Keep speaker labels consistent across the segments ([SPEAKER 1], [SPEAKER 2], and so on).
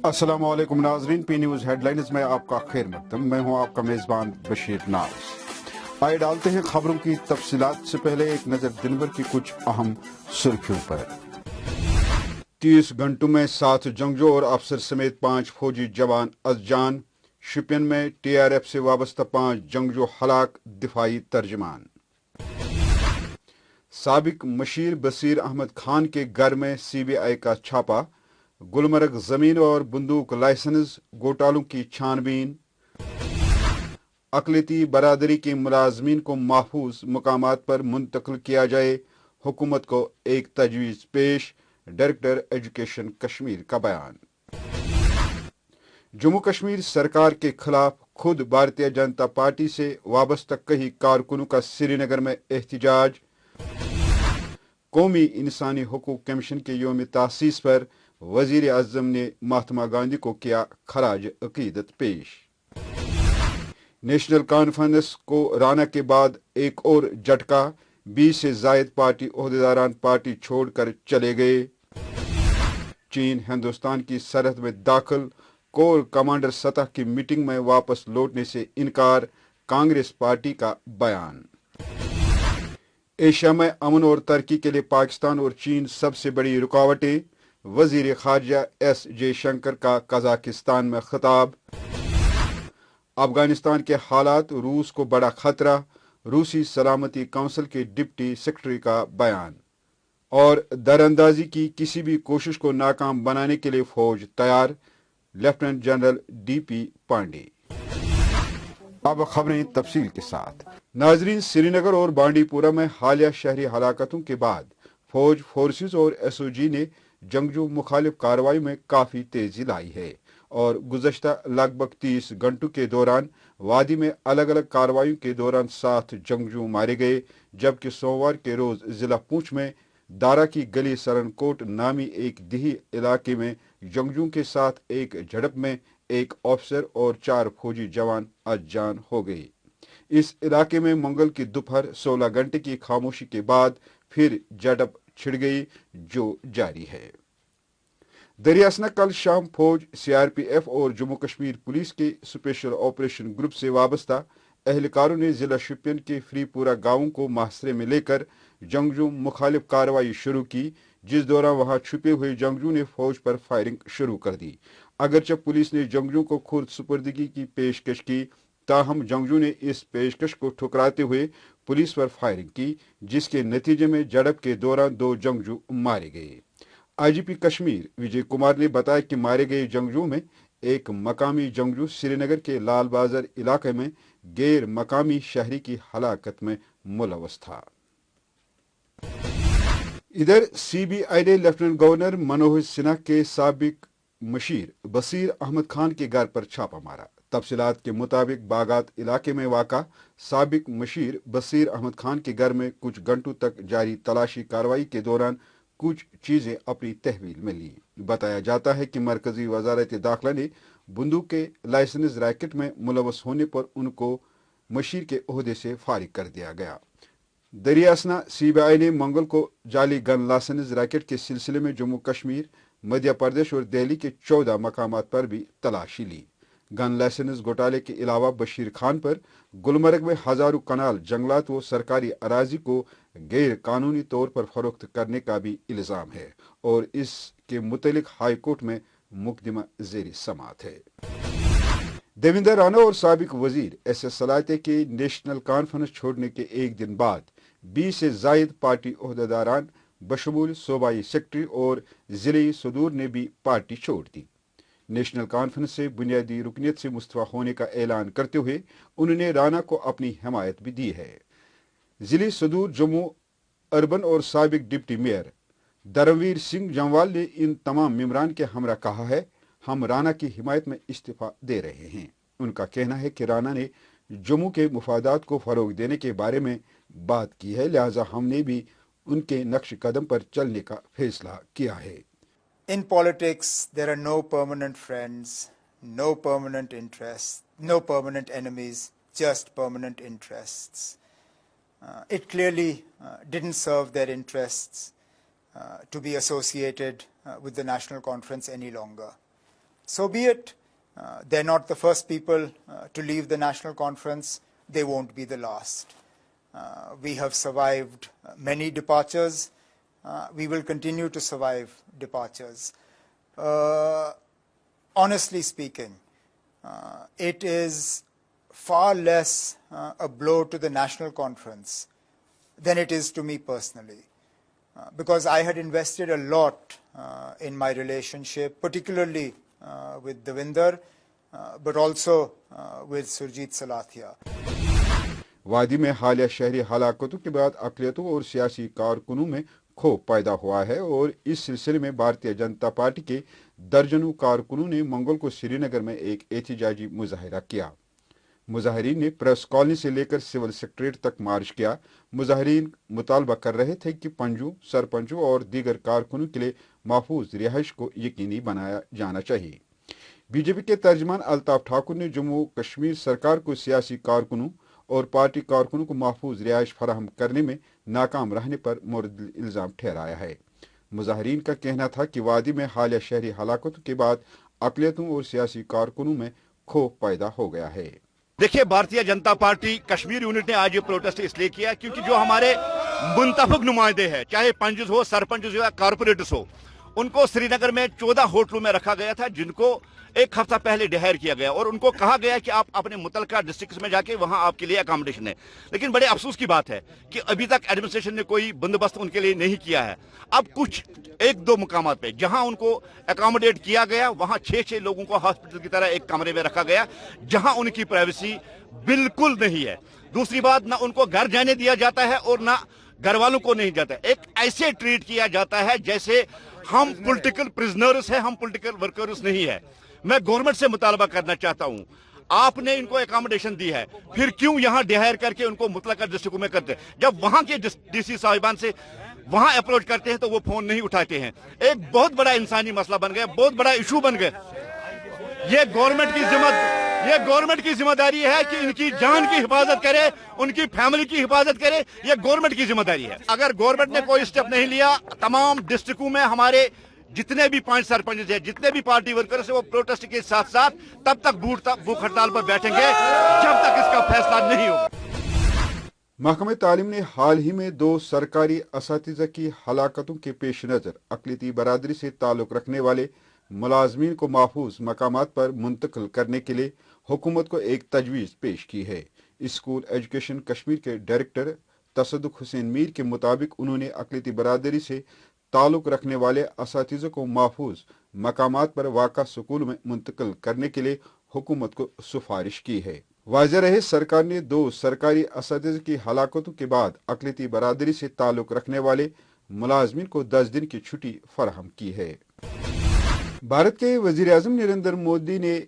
[SPEAKER 1] अस्सलाम वालेकुम नाजरीन, पी न्यूज हेडलाइंस में आपका खैर मकदम। मैं हूं आपका मेजबान बशीर नाज। आइए डालते हैं खबरों की तफसीलात से पहले एक नजर दिन भर की कुछ अहम सुर्खियों पर। 30 घंटों में 7 जंगजू और अफसर समेत 5 फौजी जवान अज़जान। शोपियान में TRF से वाबस्ता 5 जंगजू हलाक, दिफाई तर्जमान। साबिक मशीर बसीर अहमद खान के घर में CBI का छापा। गुलमर्ग जमीन और बंदूक लाइसेंस घोटालों की छानबीन। अकलियती बरादरी के मुलाजमीन को महफूज मकामात पर मुंतकिल किया जाए, हुकूमत को एक तजवीज़ पेश। डायरेक्टर एजुकेशन कश्मीर का बयान। जम्मू कश्मीर सरकार के खिलाफ खुद भारतीय जनता पार्टी से वाबस्ता कई कारकुनों का श्रीनगर में एहतजाज। कौमी इंसानी हुकूक कमीशन के यौम तासीस पर वजीर आजम ने महात्मा गांधी को किया खराज अकीदत पेश। नेशनल कॉन्फ्रेंस को राना के बाद एक और झटका, 20 से जायद पार्टी ओहदेदारान पार्टी छोड़कर चले गए। चीन हिंदुस्तान की सरहद में दाखिल, कोर कमांडर सतह की मीटिंग में वापस लौटने से इनकार, कांग्रेस पार्टी का बयान। एशिया में अमन और तरक्की के लिए पाकिस्तान और चीन सबसे बड़ी रुकावटें, वजीर खारजा S जयशंकर का कजाकिस्तान में खिताब। अफगानिस्तान के हालात, रूस को बड़ा खतरा, रूसी सलामती काउंसिल के डिप्टी सेक्रेटरी का बयान। और दरअंदाजी की किसी भी कोशिश को नाकाम बनाने के लिए फौज तैयार, लेफ्टिनेंट जनरल DP पांडे। अब खबरें तफसील के साथ। नाजरीन, श्रीनगर और बांडीपुरा में हालिया शहरी हलाकतों के बाद फौज, फोर्सेस और SOG ने जंगजू मुखालिफ कार्रवाई में काफी तेजी लाई है और गुज़श्ता लगभग 30 घंटों के दौरान वादी में अलग अलग कार्रवाई के दौरान 7 जंगजू मारे गए, जबकि सोमवार के रोज जिला पूंछ में दारा की गली सरनकोट नामी एक दिही इलाके में जंगजू के साथ एक झड़प में एक ऑफिसर और 4 फौजी जवान अज़जान हो गए। इस इलाके में मंगल की दोपहर 16 घंटे की खामोशी के बाद फिर झड़प छिड़ गई, जो जारी है। दरियासना कल शाम फौज, CRPF और जम्मू कश्मीर पुलिस के स्पेशल ऑपरेशन ग्रुप से वाबस्ता एहलकारों ने जिला शोपियान के फ्रीपुरा गांवों को मुहासरे में लेकर जंगजू मुखालिफ कार्रवाई शुरू की, जिस दौरान वहां छुपे हुए जंगजू ने फौज पर फायरिंग शुरू कर दी। अगरचे पुलिस ने जंगजू को खुद सुपुर्दगी की पेशकश की, ताहम जंगजू ने इस पेशकश को ठुकराते हुए पुलिस पर फायरिंग की, जिसके नतीजे में झड़प के दौरान 2 जंगजू मारे गए। IGP कश्मीर विजय कुमार ने बताया कि मारे गए जंगजू में एक मकामी जंगजू श्रीनगर के लाल बाजार इलाके में गैर मकामी शहरी की हलाकत में मुलवस था। इधर CBI ने लेफ्टिनेंट गवर्नर मनोहर सिन्हा के साबिक मशीर बसीर अहमद खान के घर पर छापा मारा। तफसीलात के मुताबिक बागात इलाके में वाक़ा साबिक मशीर बसीर अहमद खान के घर में कुछ घंटों तक जारी तलाशी कार्रवाई के दौरान कुछ चीजें अपनी तहवील में ली। बताया जाता है कि मरकजी वजारत दाखिला ने बंदूक के लाइसेंस रैकेट में मुलवस होने पर उनको मशीर के ओहदे से फारिग कर दिया गया। दरियासना CBI ने मंगल को जाली गन लाइसेंस रैकेट के सिलसिले में जम्मू कश्मीर, मध्य प्रदेश और दिल्ली के 14 मकामात पर भी तलाशी ली। गन लाइसेंस घोटाले के अलावा बशीर खान पर गुलमर्ग में हजारों कनाल जंगलात व सरकारी अराजी को गैर कानूनी तौर पर फरोख्त करने का भी इल्जाम है और इसके मुतलिक हाई कोर्ट में मुकदमा जेर समात है। देवेंद्र राणा और साबिक वजीर SS सलाते के नेशनल कॉन्फ्रेंस छोड़ने के एक दिन बाद 20 से जायद पार्टी ओहदेदारान बशमूल सूबाई सेक्रेटरी और जिले सदूर ने भी पार्टी छोड़ दी। नेशनल कॉन्फ्रेंस से बुनियादी रुकनीत से मुस्तफा होने का ऐलान करते हुए उन्होंने राणा को अपनी हिमायत भी दी है। जिले सदूर जम्मू अर्बन और साबिक डिप्टी मेयर धर्मवीर सिंह जमवाल ने इन तमाम मेंबरान के हमरा कहा है, हम राणा की हिमायत में इस्तीफा दे रहे हैं। उनका कहना है कि राणा ने जम्मू के मुफादात को फरोग देने के बारे में बात की है, लिहाजा हमने भी उनके नक्श कदम पर चलने का फैसला किया है।
[SPEAKER 2] In politics, there are no permanent friends, no permanent interests, no permanent enemies, just permanent interests. It clearly didn't serve their interests to be associated with the National Conference any longer. So be it. They're not the first people to leave the national conference. They won't be the last. We have survived many departures. We will continue to survive departures. Honestly speaking, it is far less a blow to the national conference than it is to me personally. Because I had invested a lot in my relationship, particularly with Devinder, but also with Surjit Salathia.
[SPEAKER 1] वादी में हालिया शहरी हलाकतों के बाद अक़लियतों और सियासी कारकुनों में खौफ पैदा हुआ है और इस सिलसिले में भारतीय जनता पार्टी के दर्जनों कारकुनों ने मंगल को श्रीनगर में एक एहतजाजी मुजाहिरा किया। मुजाहिरीन ने प्रेस कॉलोनी से लेकर सिविल सेक्रेटरीट तक मार्च किया। मुजाहिरीन मुतालबा कर रहे थे कि पंजों, सरपंचों और दीगर कारकुनों के लिए महफूज रिहाइश को यकीनी बनाया जाना चाहिए। बीजेपी के तर्जमान अल्ताफ ठाकुर ने जम्मू कश्मीर सरकार को सियासी कारकुनों और पार्टी कारकुनों को महफूज रिहाइश फराहम करने में नाकाम रहने पर मोरद इल्जाम ठहराया है। मुजाहिरीन का कहना था कि वादी में हालिया शहरी हलाकतों के बाद अक़लियतों और सियासी कारकुनों में खौफ पैदा हो गया है।
[SPEAKER 3] देखिए, भारतीय जनता पार्टी कश्मीर यूनिट ने आज ये प्रोटेस्ट इसलिए किया क्योंकि जो हमारे मुंतखब नुमाइंदे हैं, चाहे पंच हो, सरपंच हो या कारपोरेटर्स हो, उनको श्रीनगर में 14 होटलों में रखा गया था, जिनको एक हफ्ता पहले डिहायर किया गया और उनको कहा गया कि आप अपने मुतलका डिस्ट्रिक्ट में जाके वहां आपके लिए अकोमोडेशन है। लेकिन बड़े अफसोस की बात है कि अभी तक एडमिनिस्ट्रेशन ने कोई बंदोबस्त उनके लिए नहीं किया है। अब कुछ एक दो मुकामात पे जहां उनको अकोमोडेट किया गया, वहां 6-6 लोगों को हॉस्पिटल की तरह एक कमरे में रखा गया, जहां उनकी प्राइवेसी बिल्कुल नहीं है। दूसरी बात, ना उनको घर जाने दिया जाता है और ना घर वालों को नहीं जाता। एक ऐसे ट्रीट किया जाता है जैसे हम पॉलिटिकल प्रिजनर्स हैं, हम पॉलिटिकल वर्कर्स नहीं है। मैं गवर्नमेंट से मुतालबा करना चाहता हूं, आपने इनको एकोमोडेशन दी है, फिर क्यों यहां डिहायर करके उनको मुतलका डिस्ट्रिक्ट में करते? जब वहां के डीसी साहिबान से वहां अप्रोच करते हैं तो वो फोन नहीं उठाते हैं। एक बहुत बड़ा इंसानी मसला बन गया, बहुत बड़ा इशू बन गया। ये गवर्नमेंट की जिम्मेदारी है कि इनकी जान की हिफाजत करे, उनकी फैमिली की हिफाजत करे, ये गवर्नमेंट की जिम्मेदारी है। अगर गवर्नमेंट ने कोई स्टेप नहीं लिया, तमाम डिस्ट्रिक्टों में हमारे जितने भी 5 सरपंच हैं, जितने भी पार्टी वर्कर्स हैं, वो प्रोटेस्ट के साथ साथ तब तक भूख हड़ताल पर बैठेंगे जब तक इसका फैसला नहीं होगा।
[SPEAKER 1] महकमे तालीम ने हाल ही में 2 सरकारी असातिज़ा की हलाकतों के पेश नज़र अक़लियती बरादरी से ताल्लुक़ रखने वाले मुलाजमीन को महफूज मकामात पर मुंतकिल करने के लिए हुकूमत को एक तजवीज़ पेश की है। स्कूल एजुकेशन कश्मीर के डायरेक्टर तसद्दुक़ हुसैन मीर के मुताबिक उन्होंने अक़लियती बरादरी से ताल्लुक़ रखने वाले असातिज़ा को महफूज मकामात पर वाक़ा स्कूल में मुंतकिल करने के लिए हुकूमत को सिफारिश की है। वाज़ेह रहे, सरकार ने 2 सरकारी असातिज़ा की हलाकतों के बाद अक़लियती बरादरी से ताल्लुक़ रखने वाले मुलाजमीन को 10 दिन की छुट्टी फराहम की है। भारत के वज़ीर आज़म नरेंद्र मोदी ने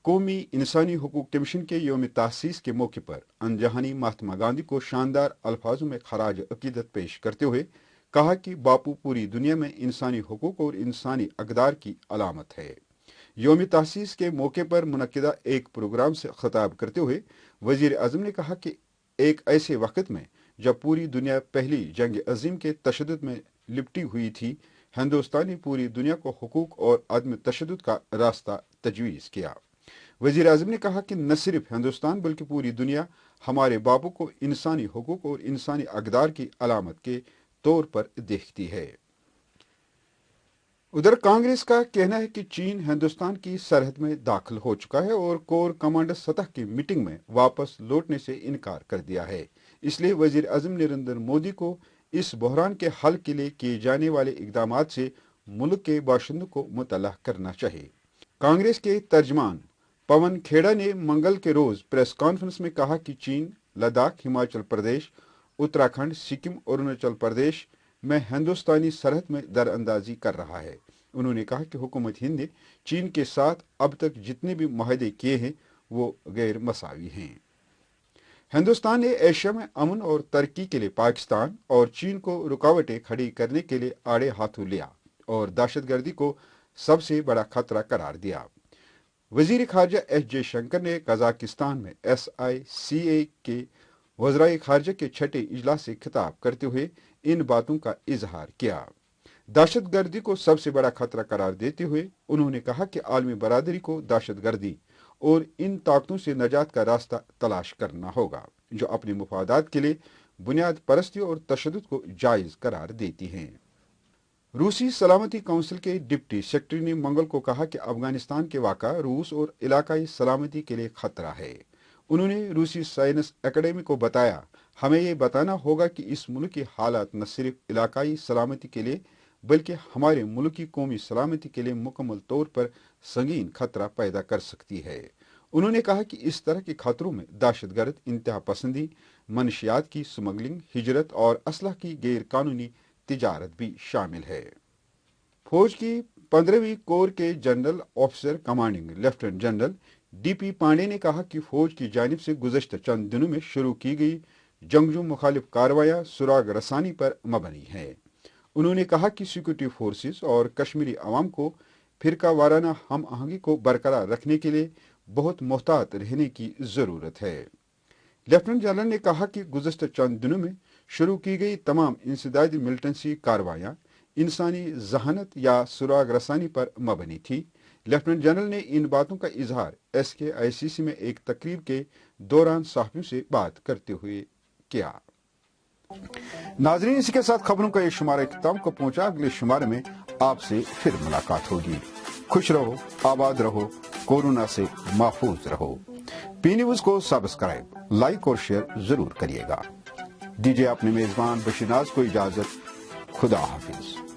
[SPEAKER 1] कौमी इंसानी हुकूक कमीशन के यौम तासीस के मौके पर अनजहानी महात्मा गांधी को शानदार अल्फाजों में खराज अकीदत पेश करते हुए कहा कि बापू पूरी दुनिया में इंसानी हुकूक और इंसानी अक़दार की अलामत है। यौम तासीस के मौके पर मुनक्किदा एक प्रोग्राम से खिताब करते हुए वज़ीर आज़म ने कहा कि एक ऐसे वक्त में जब पूरी दुनिया पहली जंग अजीम के तशद्दुद में लिपटी हुई थी, हिंदुस्तान ने पूरी दुनिया को हुकूक और अदम तशद्दुद का रास्ता तजवीज़ किया। वज़ीर आज़म ने कहा कि न सिर्फ हिंदुस्तान बल्कि पूरी दुनिया हमारे बापू को इंसानी हुकूक और इंसानी अक़दार की अलामत के तौर पर देखती है। उधर कांग्रेस का कहना है कि चीन हिंदुस्तान की सरहद में दाखिल हो चुका है और कोर कमांडर सतह की मीटिंग में वापस लौटने से इनकार कर दिया है। इसलिए वज़ीर आज़म नरेंद्र मोदी को इस बहरान के हल के लिए किए जाने वाले इक़दामात से मुल्क के बाशिंदों को मुतल्ला करना चाहिए। कांग्रेस के तर्जमान पवन खेड़ा ने मंगल के रोज प्रेस कॉन्फ्रेंस में कहा कि चीन लद्दाख, हिमाचल प्रदेश, उत्तराखंड, सिक्किम और अरुणाचल प्रदेश में हिंदुस्तानी सरहद में दरअंदाजी कर रहा है। उन्होंने कहा कि हुकूमत हिंद ने चीन के साथ अब तक जितने भी मुआहदे किए हैं वो गैर मसावी हैं। हिंदुस्तान ने एशिया में अमन और तरक्की के लिए पाकिस्तान और चीन को रुकावटें खड़ी करने के लिए आड़े हाथों लिया और दहशतगर्दी को सबसे बड़ा खतरा करार दिया। वजीर खारजा एस जयशंकर ने कजाकिस्तान में SICA के वज़राए खारजा के 6ठे इजलास से खिताब करते हुए इन बातों का इजहार किया। दहशत गर्दी को सबसे बड़ा खतरा करार देते हुए उन्होंने कहा कि आलमी बरादरी को दहशत गर्दी और इन ताकतों से निजात का रास्ता तलाश करना होगा जो अपने मुफादात के लिए बुनियाद परस्ती और तशद्दुद को जायज करार देती हैं। रूसी सलामती काउंसिल के डिप्टी सेक्रेटरी ने मंगल को कहा कि अफगानिस्तान के वाक़ा रूस और इलाकाई सलामती के लिए खतरा है। उन्होंने रूसी साइंस एकेडमी को बताया, हमें ये बताना होगा कि इस मुल्क की हालात न सिर्फ इलाकाई सलामती के लिए बल्कि हमारे मुल्क की कौमी सलामती के लिए मुकम्मल तौर पर संगीन खतरा पैदा कर सकती है। उन्होंने कहा कि इस तरह के खतरों में दहशतगर्द, इंतहा पसंदी, मनशियात की स्मगलिंग, हिजरत और असलह की गैर कानूनी तिजारत भी शामिल है। फौज की 15वीं कोर के general officer commanding lieutenant general DP Pandey ने कहा कि फौज की जानिब से गुज़श्ता चंद दिनों में शुरू की गई जंगजू मुखालिफ कार्रवाइयाँ सुराग रसानी पर मबनी है। उन्होंने कहा कि सिक्योरिटी फोर्सेस और कश्मीरी अवाम को फिरका वाराना हम आहंगी को बरकरार रखने के लिए बहुत मोहतात रहने की ज़रूरत है। लेफ्टिनेंट जनरल ने कहा कि गुज़श्ता चंद दिनों में शुरू की गई तमाम इंसदादी मिलिटेंसी कार्रवाइयाँ इंसानी जहानत या सुराग रसानी पर मबनी थी। लेफ्टिनेंट जनरल ने इन बातों का इजहार SKICC में एक तकरीब के दौरान सहाफ़ियों से बात करते हुए किया। नाज़रीन, इसी के साथ खबरों का ये शुमारा इख्तिताम को पहुंचा। अगले शुमारे में आपसे फिर मुलाकात होगी। खुश रहो, आबाद रहो, कोरोना से महफूज रहो। P न्यूज़ को सब्सक्राइब, लाइक और शेयर जरूर करिएगा। दीजिए अपने मेजबान बशीनाज को इजाजत। खुदा हाफिज।